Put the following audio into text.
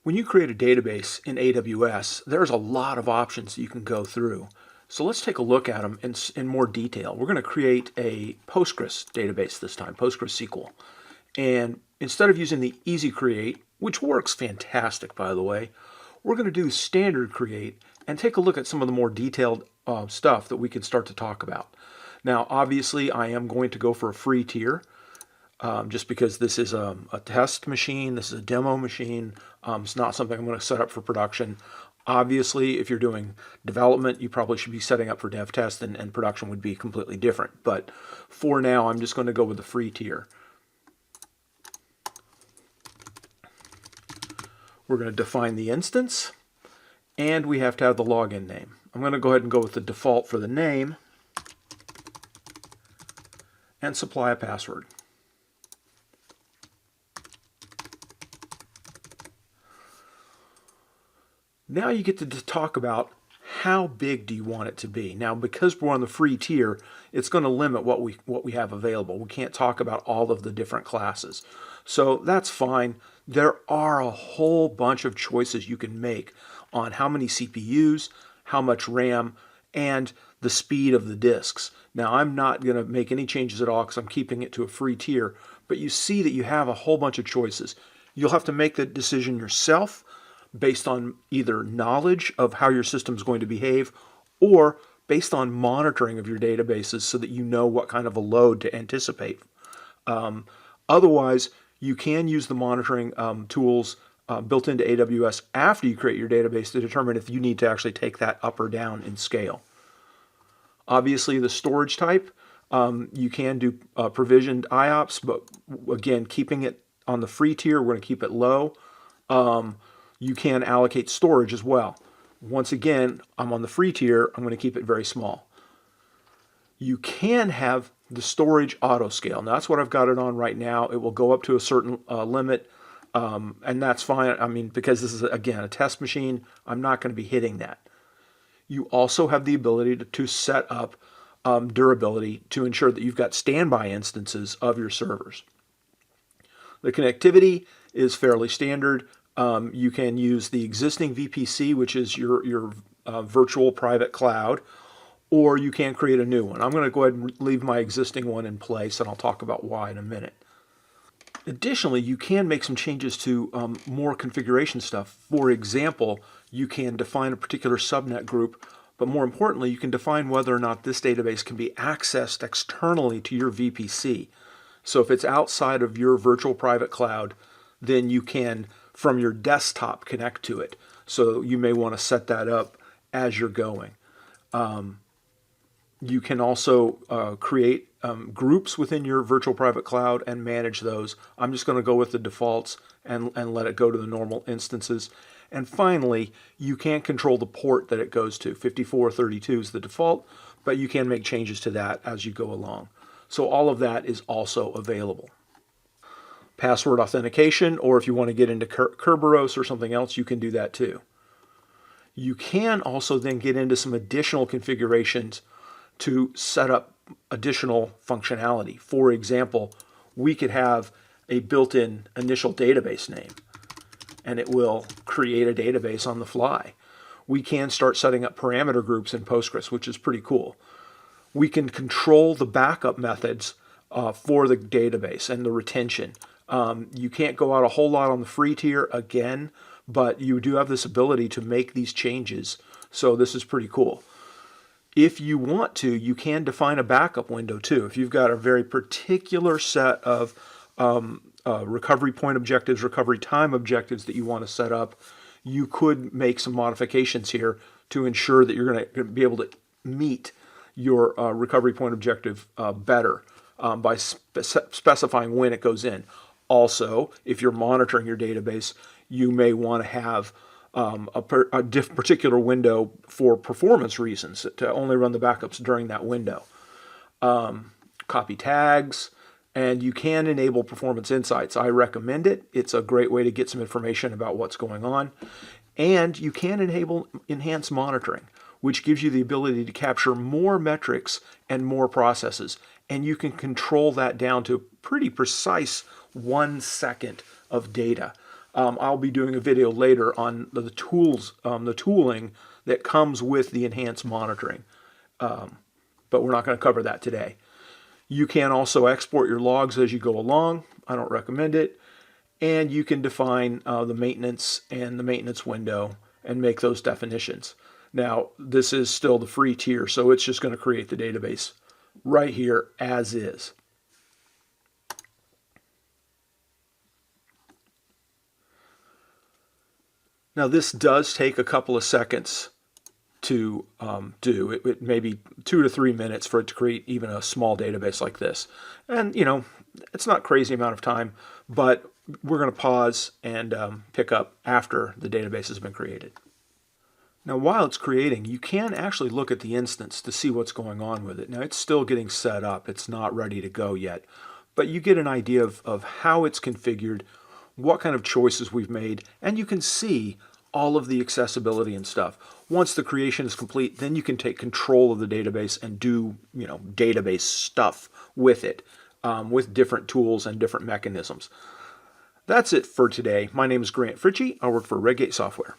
When you create a database in AWS, there's a lot of options that you can go through. So let's take a look at them in more detail. We're going to create a Postgres database this time, PostgreSQL. And instead of using the easy create, which works fantastic by the way, we're going to do standard create and take a look at some of the more detailed stuff that we can start to talk about. Now obviously I am going to go for a free tier. Just because this is a test machine, this is a demo machine. It's not something I'm going to set up for production. Obviously, if you're doing development, you probably should be setting up for dev test, and production would be completely different. But for now, I'm just going to go with the free tier. We're going to define the instance, and we have to have the login name. I'm going to go ahead and go with the default for the name, and supply a password. Now you get to talk about how big do you want it to be. Now because we're on the free tier, it's going to limit what we have available. We can't talk about all of the different classes. So that's fine. There are a whole bunch of choices you can make on how many CPUs, how much RAM, and the speed of the disks. Now I'm not going to make any changes at all because I'm keeping it to a free tier, but you see that you have a whole bunch of choices. You'll have to make the decision yourself based on either knowledge of how your system is going to behave or based on monitoring of your databases so that you know what kind of a load to anticipate. Otherwise, you can use the monitoring tools built into AWS after you create your database to determine if you need to actually take that up or down in scale. Obviously, the storage type, you can do provisioned IOPS, but again, keeping it on the free tier, we're going to keep it low. You can allocate storage as well. Once again, I'm on the free tier, I'm going to keep it very small. You can have the storage auto scale. Now that's what I've got it on right now. It will go up to a certain limit, and that's fine. I mean, because this is, again, a test machine, I'm not going to be hitting that. You also have the ability to set up durability to ensure that you've got standby instances of your servers. The connectivity is fairly standard. You can use the existing VPC, which is your virtual private cloud, or you can create a new one. I'm going to go ahead and leave my existing one in place, and I'll talk about why in a minute. Additionally, you can make some changes to more configuration stuff. For example, you can define a particular subnet group, but more importantly, you can define whether or not this database can be accessed externally to your VPC. So if it's outside of your virtual private cloud, then you can, from your desktop, connect to it. So you may want to set that up as you're going. You can also create groups within your virtual private cloud and manage those. I'm just going to go with the defaults and let it go to the normal instances. And finally, you can control the port that it goes to. 5432 is the default, but you can make changes to that as you go along. So all of that is also available. Password authentication, or if you want to get into Kerberos or something else, you can do that too. You can also then get into some additional configurations to set up additional functionality. For example, we could have a built-in initial database name, and it will create a database on the fly. We can start setting up parameter groups in Postgres, which is pretty cool. We can control the backup methods for the database and the retention. You can't go out a whole lot on the free tier again, but you do have this ability to make these changes. So this is pretty cool. If you want to, you can define a backup window too. If you've got a very particular set of recovery point objectives, recovery time objectives that you want to set up, you could make some modifications here to ensure that you're going to be able to meet your recovery point objective better by specifying when it goes in. Also, if you're monitoring your database, you may want to have a particular window for performance reasons to only run the backups during that window. Copy tags, and you can enable performance insights. I recommend it. It's a great way to get some information about what's going on. And you can enable enhanced monitoring, which gives you the ability to capture more metrics and more processes. And you can control that down to pretty precise 1 second of data. I'll be doing a video later on the tools, the tooling that comes with the enhanced monitoring, but we're not going to cover that today. You can also export your logs as you go along. I don't recommend it. And you can define the maintenance and the maintenance window and make those definitions. Now, this is still the free tier, so it's just going to create the database right here as is. Now, this does take a couple of seconds to do. It may be 2 to 3 minutes for it to create even a small database like this. And, you know, it's not a crazy amount of time, but we're going to pause and pick up after the database has been created. Now, while it's creating, you can actually look at the instance to see what's going on with it. Now, it's still getting set up. It's not ready to go yet, but you get an idea of how it's configured, what kind of choices we've made, and you can see all of the accessibility and stuff. Once the creation is complete, then you can take control of the database and do, you know, database stuff with it, with different tools and different mechanisms. That's it for today. My name is Grant Fritchie. I work for Redgate Software.